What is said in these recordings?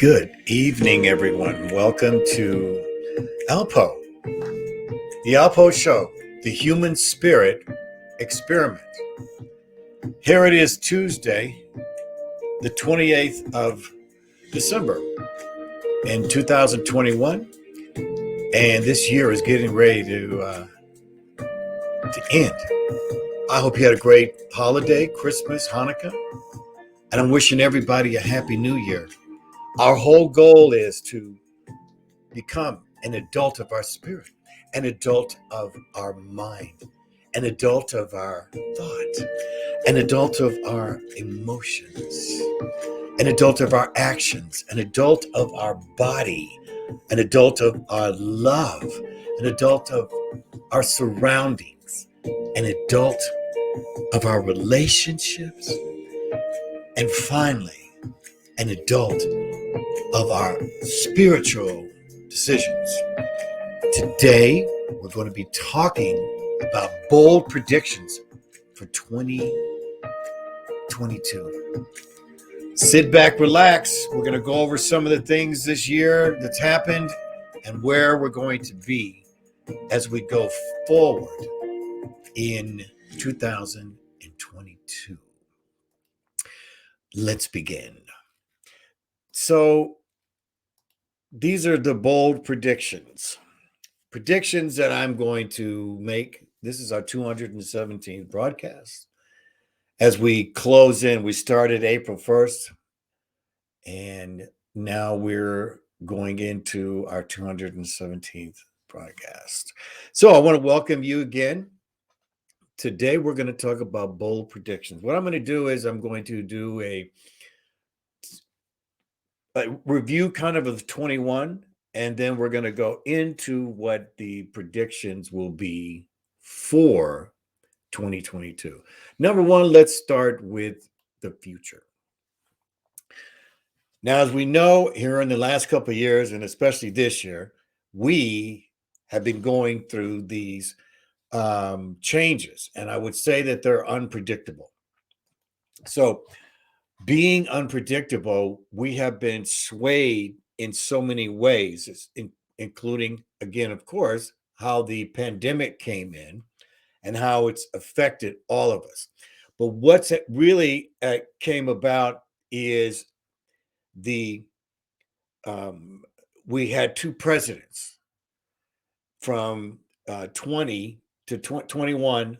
Good evening, everyone. Welcome to ALPOUGH, the ALPOUGH Show, the Human Spirit Experiment. Here it is, Tuesday, the 28th of December in 2021, and this year is getting ready to end. I hope you had a great holiday, Christmas, Hanukkah, and I'm wishing everybody a happy new year. Our whole goal is to become an adult of our spirit, an adult of our mind, an adult of our thought, an adult of our emotions, an adult of our actions, an adult of our body, an adult of our love, an adult of our surroundings, an adult of our relationships, and finally, an adult of our spiritual decisions. Today, we're going to be talking about bold predictions for 2022. Sit back, relax. We're going to go over some of the things this year that's happened and where we're going to be as we go forward in 2022. Let's begin. So, these are the bold predictions that I'm going to make. This is our 217th broadcast. As we close in, we started April 1st, and now we're going into our 217th broadcast. So I want to welcome you again. Today, we're going to talk about bold predictions. What I'm going to do is I'm going to do a review kind of 21, and then we're going to go into what the predictions will be for 2022. Number one, let's start with the future. Now, as we know, here in the last couple of years, and especially this year, we have been going through these changes, and I would say that they're unpredictable. So, being unpredictable, we have been swayed in so many ways, including, again, of course, how the pandemic came in and how it's affected all of us. But what's it really came about is we had two presidents from 20 to 21.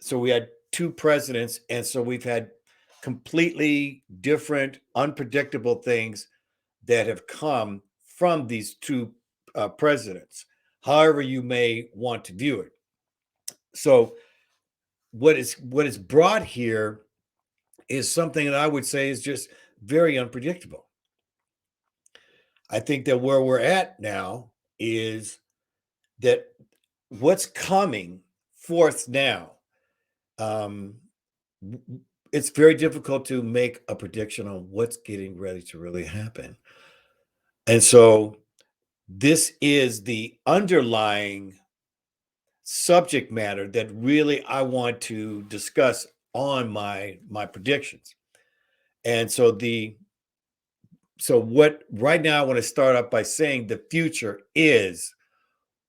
So we had two presidents, and so we've had completely different, unpredictable things that have come from these two presidents, however you may want to view it. So what is brought here is something that I would say is just very unpredictable. I think that where we're at now is that what's coming forth now, it's very difficult to make a prediction on what's getting ready to really happen. And so this is the underlying subject matter that really I want to discuss on my predictions. And so what right now I want to start off by saying the future is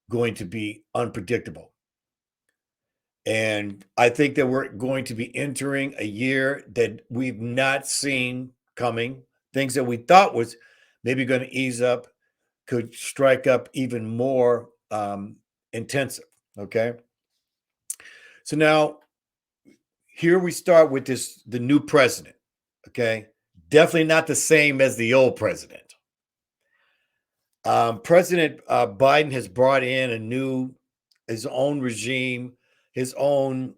going to be unpredictable. And I think that we're going to be entering a year that we've not seen coming. Things that we thought was maybe going to ease up could strike up even more intensive. Okay. So now here we start with the new president. Okay. Definitely not the same as the old president. President Biden has brought in his own regime, his own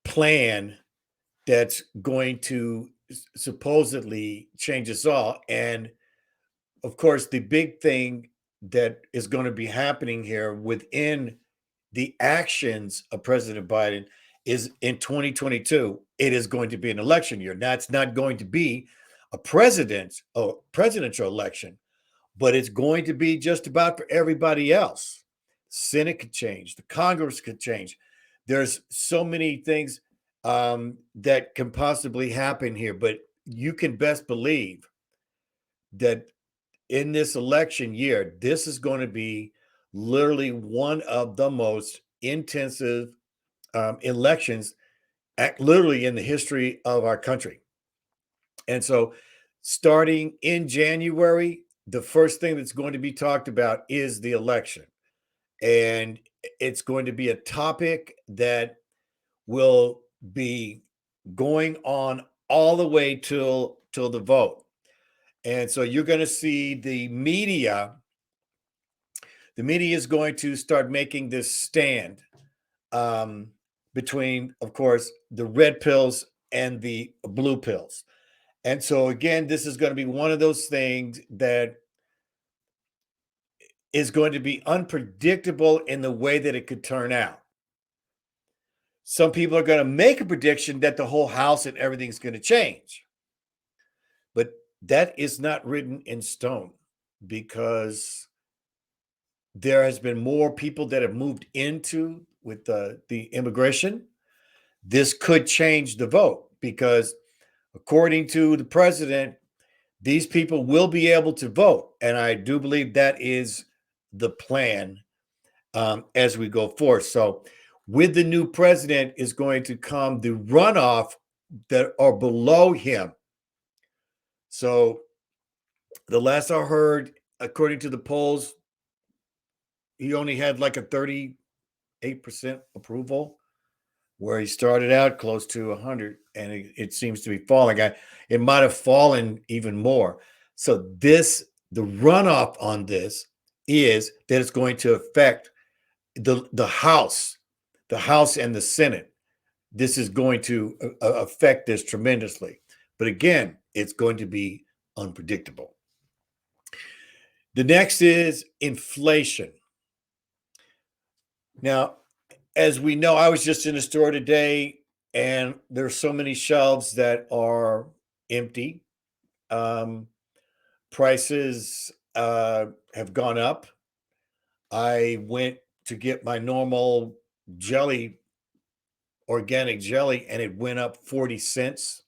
plan that's going to supposedly change us all. And of course, the big thing that is going to be happening here within the actions of President Biden is in 2022, it is going to be an election year. Now, it's not going to be a presidential election, but it's going to be just about for everybody else. Senate could change, the Congress could change. There's so many things that can possibly happen here, but you can best believe that in this election year, this is going to be literally one of the most intensive elections, literally in the history of our country. And so, starting in January, the first thing that's going to be talked about is the election. And it's going to be a topic that will be going on all the way till the vote. And so you're going to see the media is going to start making this stand um, between, of course, the red pills and the blue pills. And so, again, this is going to be one of those things that is going to be unpredictable in the way that it could turn out. Some people are going to make a prediction that the whole house and everything's going to change. But that is not written in stone because there has been more people that have moved into with the immigration. This could change the vote because, according to the president, these people will be able to vote. And I do believe that is the plan as we go forth. So, with the new president is going to come the runoff that are below him. So, the last I heard, according to the polls, he only had like a 38% approval, where he started out close to 100, and it seems to be falling. It might have fallen even more. So the runoff on this is that it's going to affect the House and the Senate. This is going to affect this tremendously. But again, it's going to be unpredictable. The next is inflation. Now, as we know, I was just in a store today, and there's so many shelves that are empty. Prices have gone up. I went to get my normal jelly, organic jelly, and it went up 40 cents.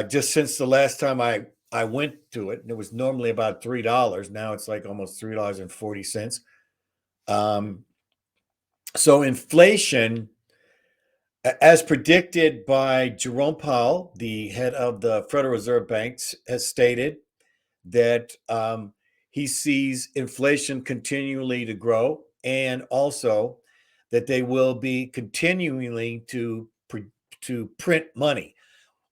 Just since the last time I went to it, and it was normally about $3. Now it's like almost $3.40. So inflation, as predicted by Jerome Powell, the head of the Federal Reserve Banks, has stated that he sees inflation continually to grow, and also that they will be continually to print money.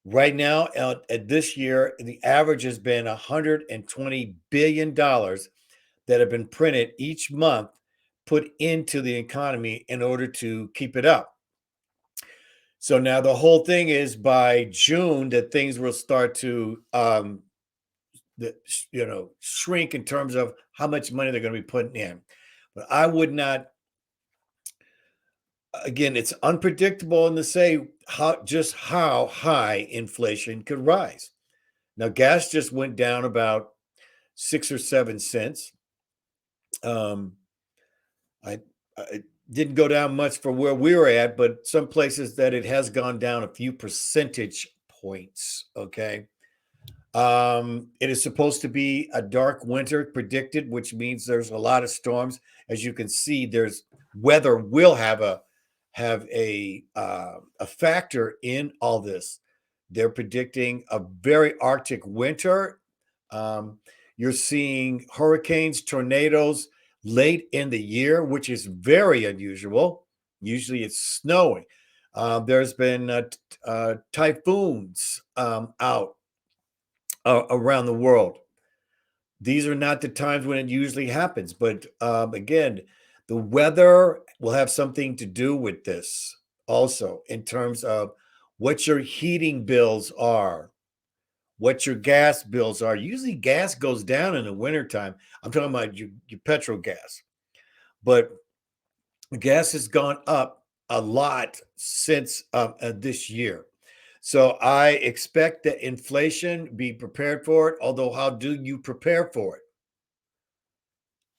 Right now, at this year, the average has been $120 billion that have been printed each month, put into the economy in order to keep it up. So now the whole thing is by June that things will start to shrink in terms of how much money they're going to be putting in. But I would not. Again, it's unpredictable to say how high inflation could rise. Now, gas just went down about 6 or 7 cents. I didn't go down much for where we were at, but some places that it has gone down a few percentage points. Okay. It is supposed to be a dark winter predicted, which means there's a lot of storms. As you can see, there's weather will have a factor in all this. They're predicting a very Arctic winter. You're seeing hurricanes, tornadoes late in the year, which is very unusual. Usually it's snowing. There's been typhoons out around the world. These are not the times when it usually happens. But again, the weather will have something to do with this also, in terms of what your heating bills are, what your gas bills are. Usually gas goes down in the wintertime. I'm talking about your petrol gas. But gas has gone up a lot since this year. So I expect that inflation, be prepared for it. Although, how do you prepare for it?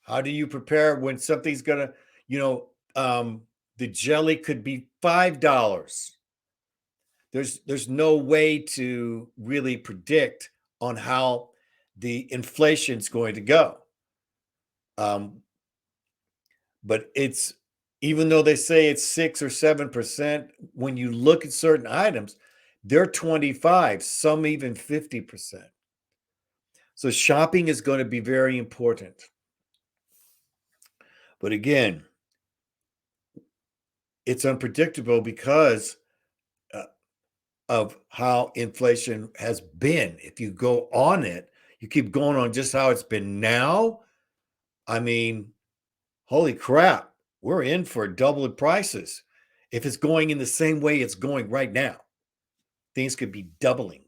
How do you prepare when something's gonna, the jelly could be $5? There's no way to really predict on how the inflation's going to go. But it's, even though they say it's 6 or 7%, when you look at certain items, they're 25, some even 50%. So shopping is going to be very important. But again, it's unpredictable because of how inflation has been. If you go on it, you keep going on just how it's been now. I mean, holy crap, we're in for double the prices. If it's going in the same way it's going right now, things could be doubling.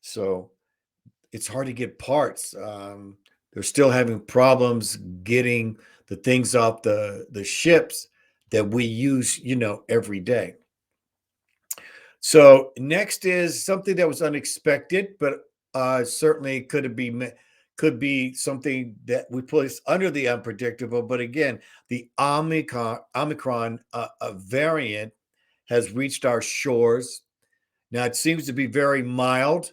So it's hard to get parts. They're still having problems getting the things off the ships that we use, every day. So next is something that was unexpected, but certainly could be something that we place under the unpredictable. But again, the Omicron variant has reached our shores. Now it seems to be very mild.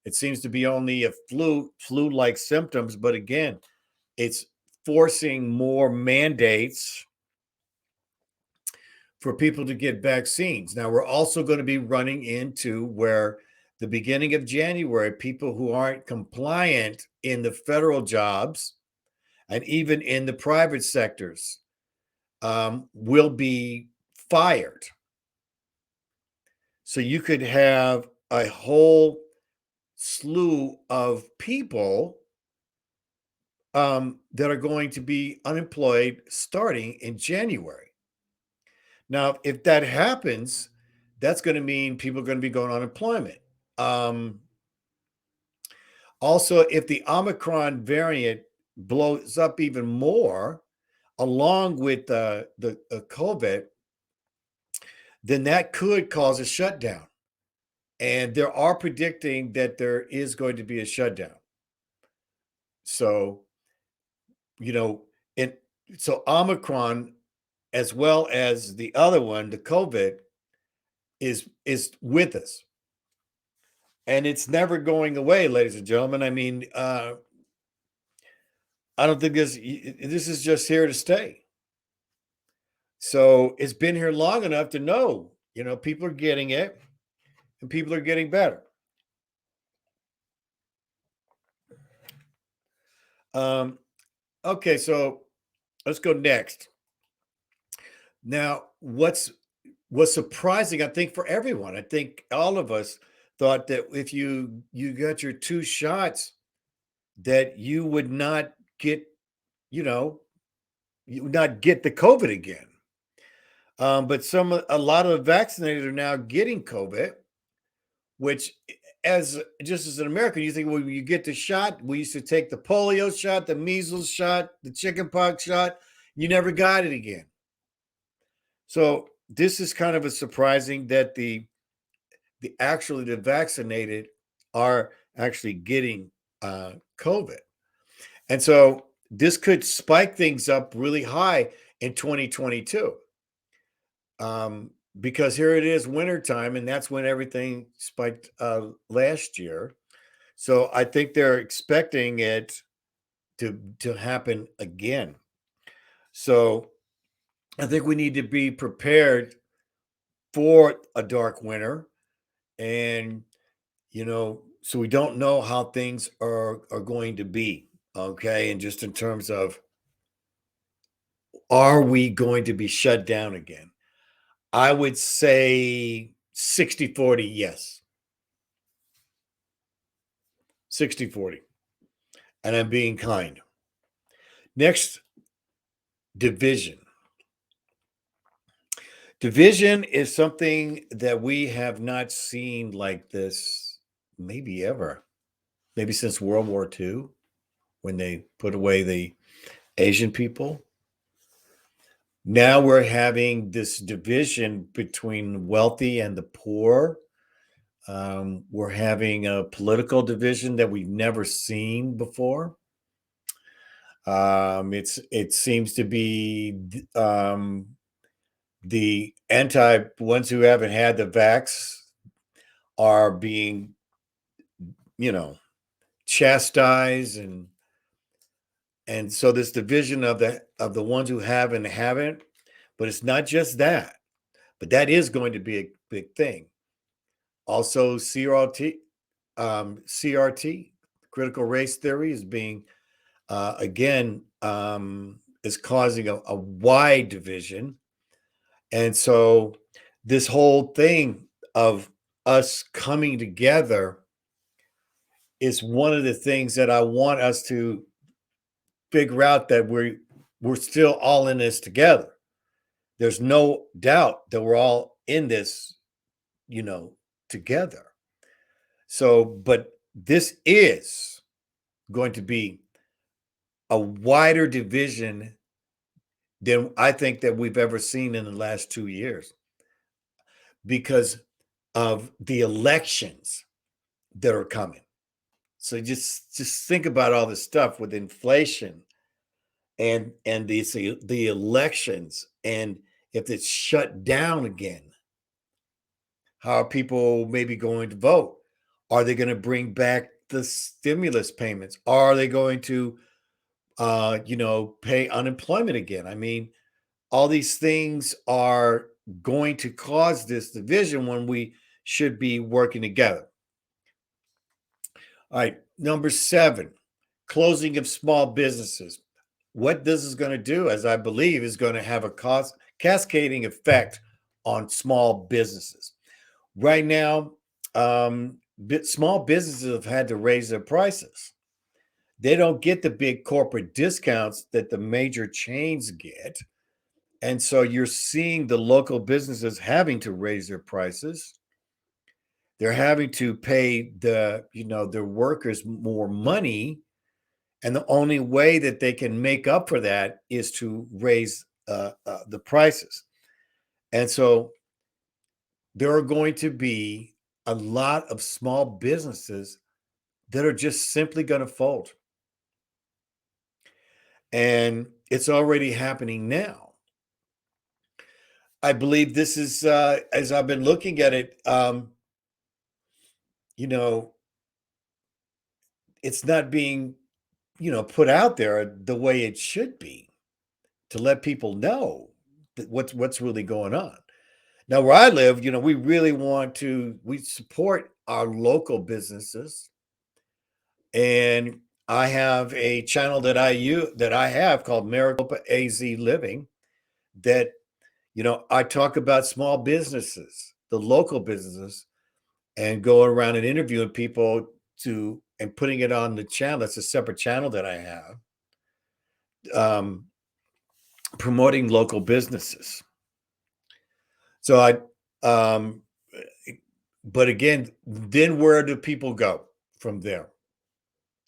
It seems to be only a flu-like symptoms, but again, it's forcing more mandates for people to get vaccines. Now, we're also going to be running into where the beginning of January, people who aren't compliant in the federal jobs and even in the private sectors will be fired. So you could have a whole slew of people that are going to be unemployed starting in January. Now, if that happens, that's going to mean people are going to be going on unemployment. Also, if the Omicron variant blows up even more, along with the COVID, then that could cause a shutdown. And there are predicting that there is going to be a shutdown. So, and so Omicron, as well as the other one, the COVID, is with us. And it's never going away, ladies and gentlemen. I mean, I don't think this is just here to stay. So it's been here long enough to know, people are getting it and people are getting better. Okay, so let's go next. Now, what's surprising, I think, for everyone, I think all of us thought that if you got your 2 shots, that you would not get, you would not get the COVID again. But a lot of the vaccinated are now getting COVID, which, just as an American, you think, well, you get the shot. We used to take the polio shot, the measles shot, the chickenpox shot. You never got it again. So this is kind of a surprising that the vaccinated are actually getting COVID. And so this could spike things up really high in 2022. Because here it is wintertime, and that's when everything spiked last year. So I think they're expecting it to happen again. So I think we need to be prepared for a dark winter, and so we don't know how things are going to be. Okay, and just in terms of, are we going to be shut down again? I would say 60-40, yes. 60-40. And I'm being kind. Next, division. Division is something that we have not seen like this maybe ever. Maybe since World War II, when they put away the Asian people. Now we're having this division between wealthy and the poor. We're having a political division that we've never seen before. It seems to be the ones who haven't had the vax are being, chastise, and so this division of the ones who have and haven't. But it's not just that, but that is going to be a big thing. Also, CRT, critical race theory, is being again is causing a wide division. And so this whole thing of us coming together is one of the things that I want us to figure out, that we're still all in this together. There's no doubt that we're all in this, together. So, but this is going to be a wider division than I think that we've ever seen in the last 2 years, because of the elections that are coming. So just think about all this stuff with inflation and the elections, and if it's shut down again, how are people maybe going to vote? Are they going to bring back the stimulus payments? Are they going to pay unemployment again? I mean, all these things are going to cause this division when we should be working together. All right, number 7, closing of small businesses. What this is going to do, as I believe, is going to have a cascading effect on small businesses. Right now, small businesses have had to raise their prices. They don't get the big corporate discounts that the major chains get. And so you're seeing the local businesses having to raise their prices. They're having to pay their workers more money. And the only way that they can make up for that is to raise the prices. And so there are going to be a lot of small businesses that are just simply going to fold. And it's already happening now. I believe this is, as I've been looking at it, it's not being, put out there the way it should be, to let people know that what's really going on. Now, where I live, we really we support our local businesses. And I have a channel that I have called Maricopa AZ Living, that, I talk about small businesses, the local businesses, and going around and interviewing people and putting it on the channel. It's a separate channel that I have, promoting local businesses. So but again, then where do people go from there?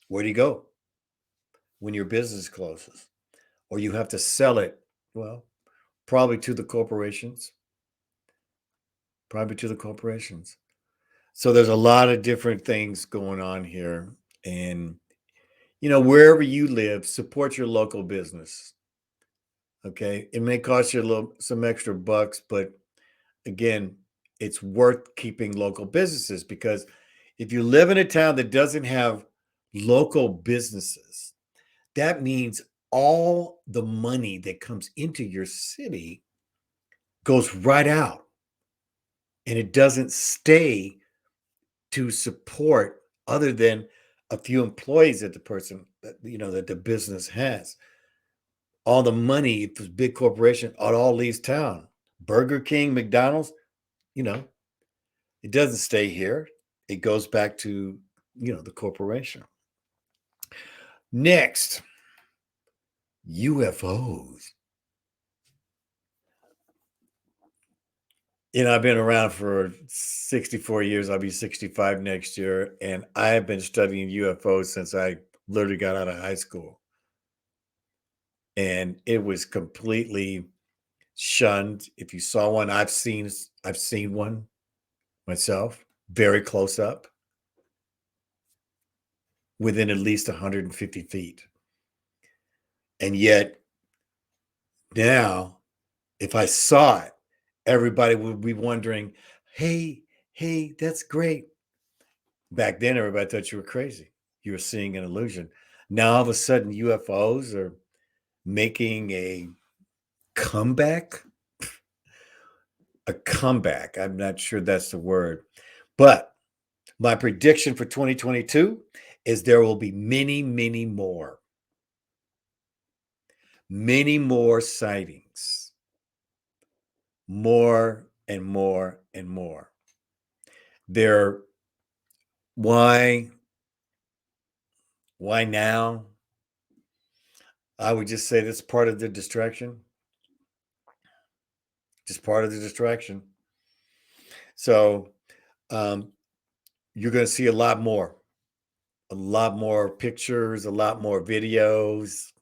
Where do you go when your business closes or you have to sell it? Well, probably to the corporations. So there's a lot of different things going on here. And, wherever you live, support your local business. Okay. It may cost you some extra bucks, but again, it's worth keeping local businesses, because if you live in a town that doesn't have local businesses, that means all the money that comes into your city goes right out, and it doesn't stay to support other than a few employees that that the business has. All the money, if it's a big corporation, it all leaves town. Burger King, McDonald's, it doesn't stay here. It goes back to, the corporation. Next, UFOs. I've been around for 64 years. I'll be 65 next year. And I have been studying UFOs since I literally got out of high school. And it was completely shunned. If you saw one, I've seen one myself, very close up, within at least 150 feet. And yet now, if I saw it, everybody would be wondering, hey, that's great. Back then, everybody thought you were crazy. you're seeing an illusion. Now all of a sudden UFOs are making a comeback. A comeback. I'm not sure that's the word. But my prediction for 2022 is there will be many, many more. Many more sightings. More and more and more. There, why now? I would just say that's part of the distraction. Just part of the distraction. So you're going to see a lot more pictures, a lot more videos,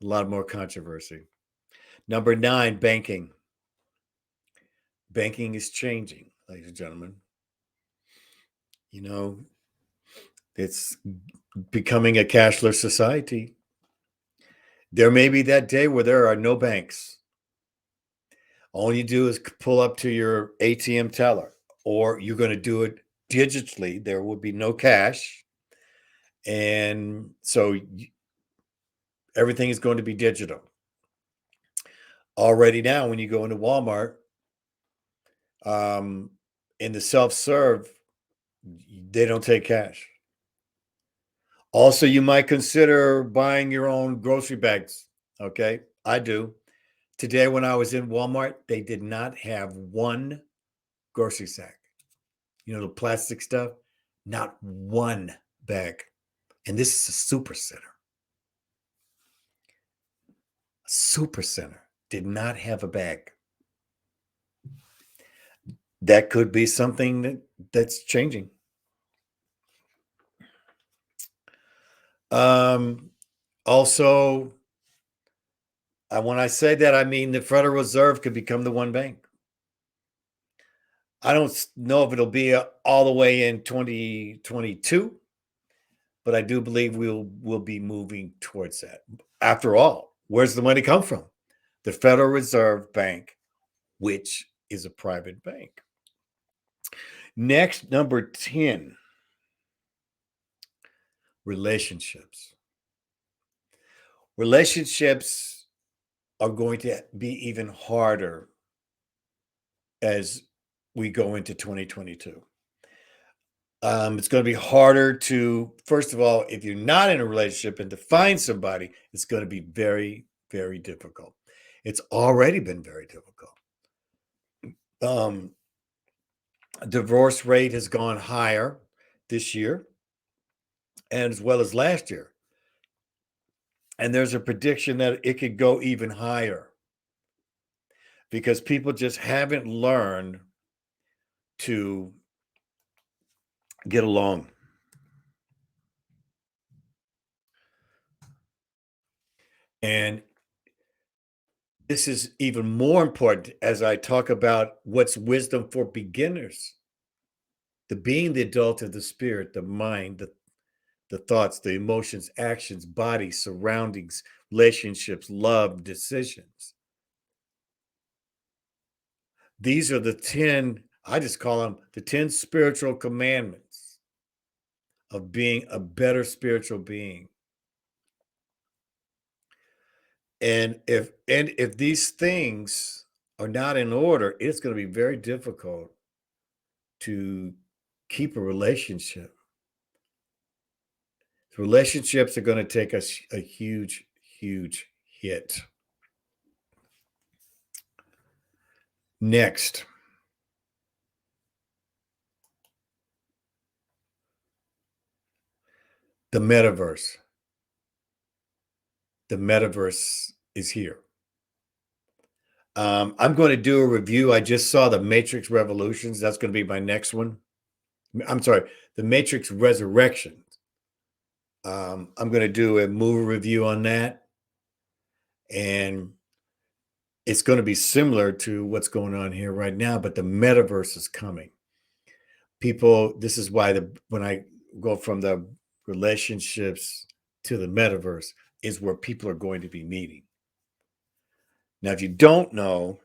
a lot more controversy. Number 9, banking. Banking is changing, ladies and gentlemen. You know, it's becoming a cashless society. There may be that day where there are no banks. All you do is pull up to your ATM teller, or you're going to do it digitally. There will be no cash. And so everything is going to be digital. Already now, when you go into Walmart, in the self-serve, they don't take cash. Also, you might consider buying your own grocery bags. Okay, I do. Today, when I was in Walmart, they did not have one grocery sack. You know, the plastic stuff, not one bag. And this is a super center. A super center did not have a bag. That could be something that's changing. Also, when I say that, I mean the Federal Reserve could become the one bank. I don't know if it'll be all the way in 2022, but I do believe we'll be moving towards that. After all, where's the money come from? The Federal Reserve Bank, which is a private bank. Next, number 10, relationships. Relationships are going to be even harder as we go into 2022. It's going to be harder to, first of all, if you're not in a relationship and to find somebody, it's going to be very, very difficult. It's already been very difficult. Divorce rate has gone higher this year, and as well as last year. And there's a prediction that it could go even higher because people just haven't learned to get along. And this is even more important as I talk about what's wisdom for beginners. The being the adult of the spirit, the mind, the thoughts, the emotions, actions, body, surroundings, relationships, love, decisions. These are the 10, I just call them the 10 spiritual commandments of being a better spiritual being. And if these things are not in order, it's going to be very difficult to keep a relationship. Relationships are going to take us a huge, huge hit. Next, the metaverse. The metaverse is here. I'm going to do a review. I just saw the Matrix Revolutions. That's going to be my next one. I'm sorry, the Matrix Resurrections. I'm going to do a movie review on that. And it's going to be similar to what's going on here right now, but the metaverse is coming. People, this is why when I go from the relationships to the metaverse is where people are going to be meeting. Now, if you don't know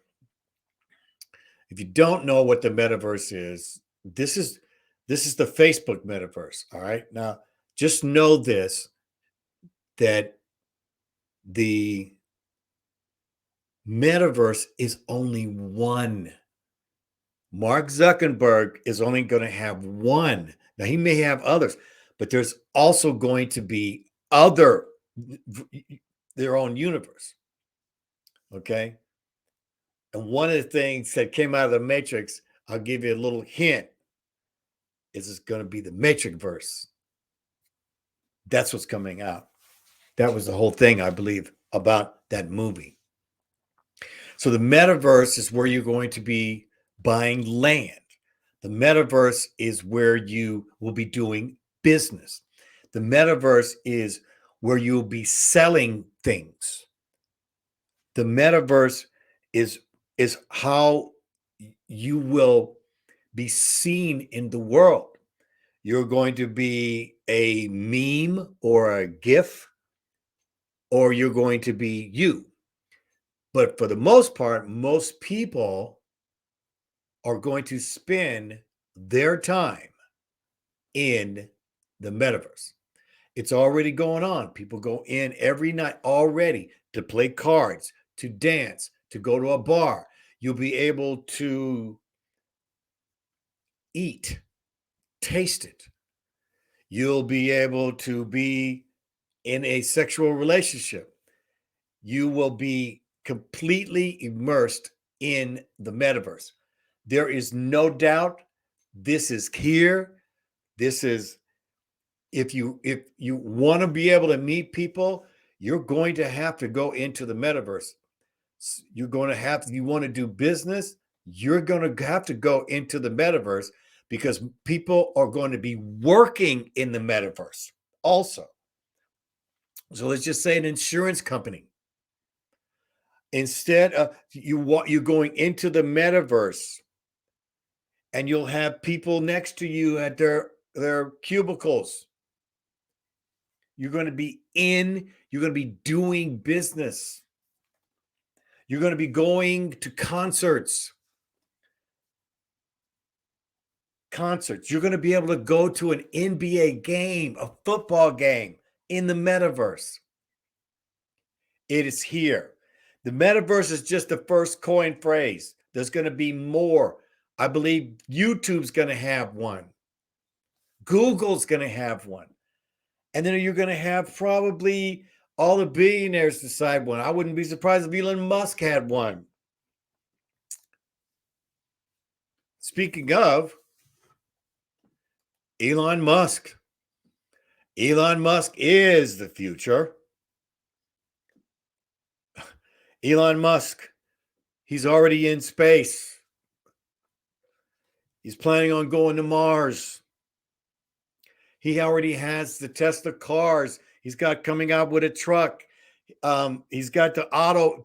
what the metaverse is, this is the Facebook metaverse. All right. Now, just know this, that the metaverse is only one. Mark Zuckerberg is only going to have one. Now, he may have others, but there's also going to be other, their own universe. Okay. And one of the things that came out of the Matrix, I'll give you a little hint, is it's going to be the Matrix verse. That's what's coming out. That was the whole thing, I believe, about that movie. So the metaverse is where you're going to be buying land. The metaverse is where you will be doing business. The metaverse is where you'll be selling things. The metaverse is how you will be seen in the world. You're going to be a meme or a GIF, or you're going to be you. But for the most part, most people are going to spend their time in the metaverse. It's already going on. People go in every night already to play cards, to dance, to go to a bar. You'll be able to eat, taste it. You'll be able to be in a sexual relationship. You will be completely immersed in the metaverse. There is no doubt this is here. This is, if you want to be able to meet people, you're going to have to go into the metaverse. You're going to have, if you want to do business, you're going to have to go into the metaverse, because people are going to be working in the metaverse also. So let's just say an insurance company. Instead of you're going into the metaverse, and you'll have people next to you at their cubicles. You're going to be doing business. You're going to be going to concerts. You're going to be able to go to an NBA game, a football game in the metaverse. It is here. The metaverse is just the first coin phrase. There's going to be more. I believe YouTube's going to have one. Google's going to have one. And then you're going to have probably all the billionaires decide one. I wouldn't be surprised if Elon Musk had one. Speaking of Elon Musk, Elon Musk is the future. Elon Musk, he's already in space. He's planning on going to Mars. He already has the Tesla cars. He's got coming out with a truck. He's got the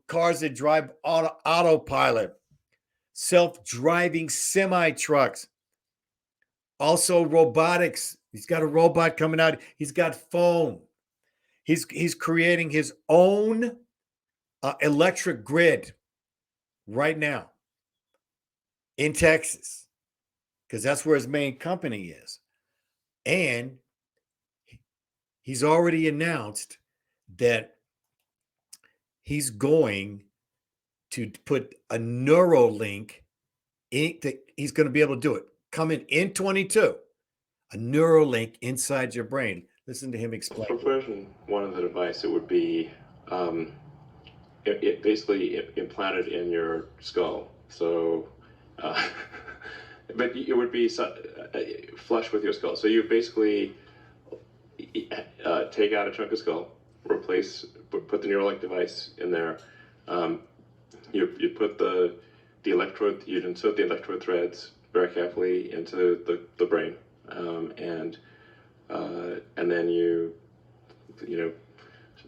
cars that drive autopilot, self-driving semi-trucks. Also robotics. He's got a robot coming out. He's got phone. He's creating his own electric grid right now in Texas, because that's where his main company is. And he's already announced that he's going to put a Neuralink in, that he's going to be able to do it coming in 22, a Neuralink inside your brain. Listen to him explain. For version one of the device, it would be it basically implanted in your skull. So, but it would be flush with your skull. So you basically take out a chunk of skull, put the Neuralink device in there. You put the electrode, you'd insert the electrode threads very carefully into the brain, and then you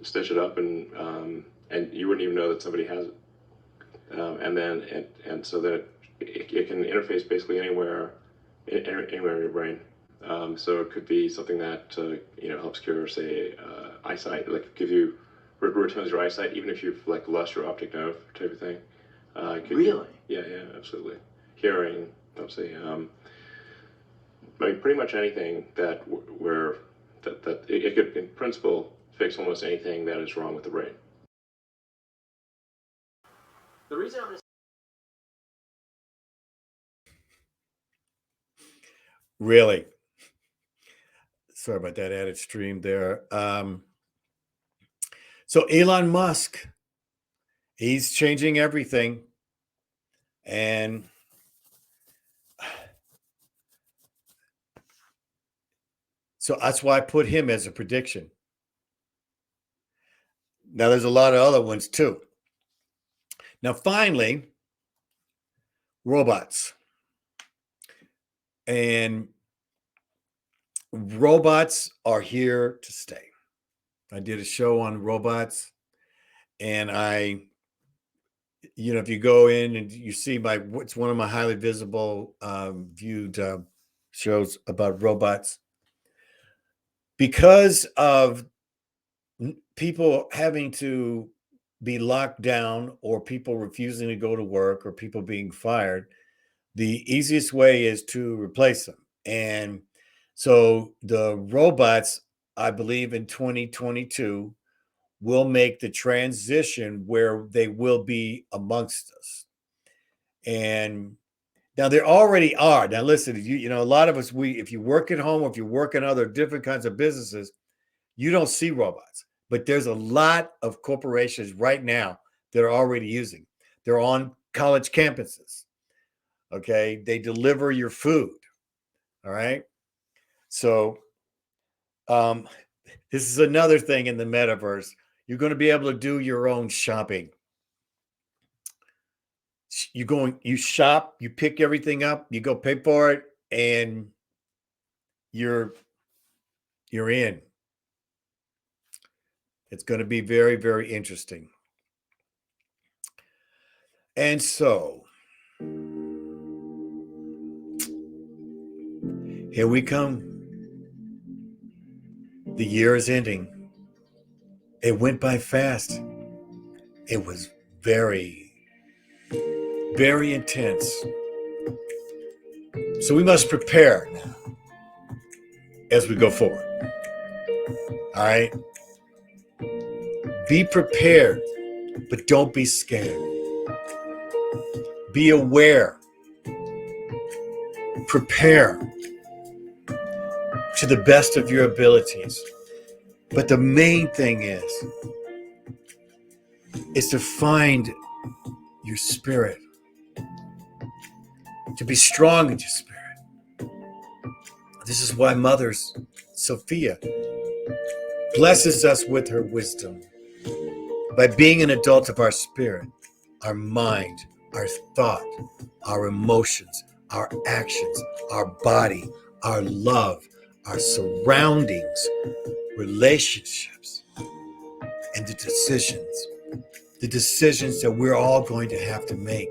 stitch it up, and you wouldn't even know that somebody has it, and so that it can interface basically anywhere in your brain. So it could be something that helps cure, say, eyesight, like returns your eyesight, even if you've lost your optic nerve type of thing. Really? Yeah, absolutely. Hearing, obviously. I mean, pretty much anything that where that it could, in principle, fix almost anything that is wrong with the brain. The reason I'm Really? Sorry about that added stream there. So Elon Musk, he's changing everything. And so that's why I put him as a prediction. Now, there's a lot of other ones too. Now, finally, robots. And robots are here to stay. I did a show on robots, and if you go in and you see it's one of my highly visible viewed shows about robots. Because of people having to be locked down, or people refusing to go to work, or people being fired, the easiest way is to replace them. And so the robots, I believe in 2022, will make the transition where they will be amongst us. And now there already are. Now listen, a lot of us, if you work at home, or if you work in other different kinds of businesses, you don't see robots. But there's a lot of corporations right now that are already using. They're on college campuses. Okay, they deliver your food. All right. So this is another thing in the metaverse. You're going to be able to do your own shopping. You shop, you pick everything up, you go pay for it, and you're in. It's going to be very, very interesting. And so here we come. The year is ending. It went by fast. It was very, very intense. So we must prepare now as we go forward. All right? Be prepared, but don't be scared. Be aware. Prepare to the best of your abilities. But the main thing is to find your spirit, to be strong in your spirit. This is why Mother Sophia blesses us with her wisdom. By being an adult of our spirit, our mind, our thought, our emotions, our actions, our body, our love, our surroundings, relationships, and the decisions that we're all going to have to make.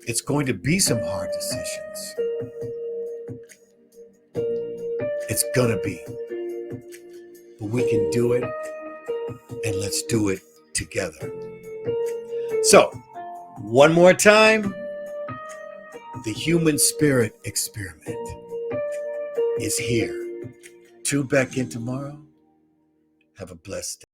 It's going to be some hard decisions. It's gonna be. But we can do it, and let's do it together. So, one more time, the human spirit experiment is here. Tune back in tomorrow. Have a blessed day.